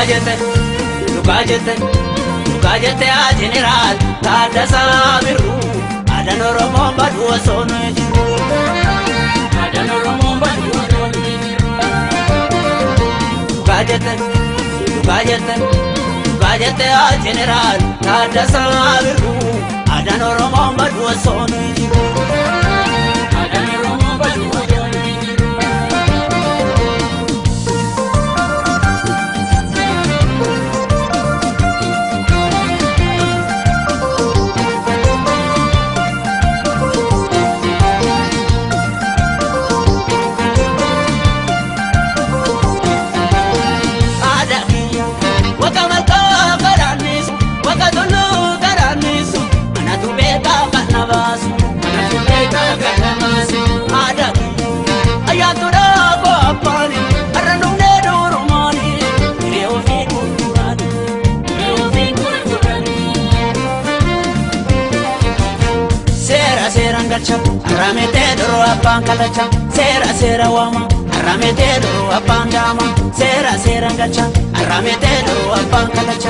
Lukajete a general Taaddasaa Birruu Aadaan Oromoo baduu osoo nu jiru. Aadaan Oromoo baduu osoo nu jiru. Lukajete a general Taaddasaa Birruu Aadaan Oromoo baduu osoo nu jiru. Aadaan Oromoo baduu osoo nu jiru. Aramete duro abang kalacha, sera wama. Aramete duro abang dama, sera gacha. Aramete duro abang kalacha.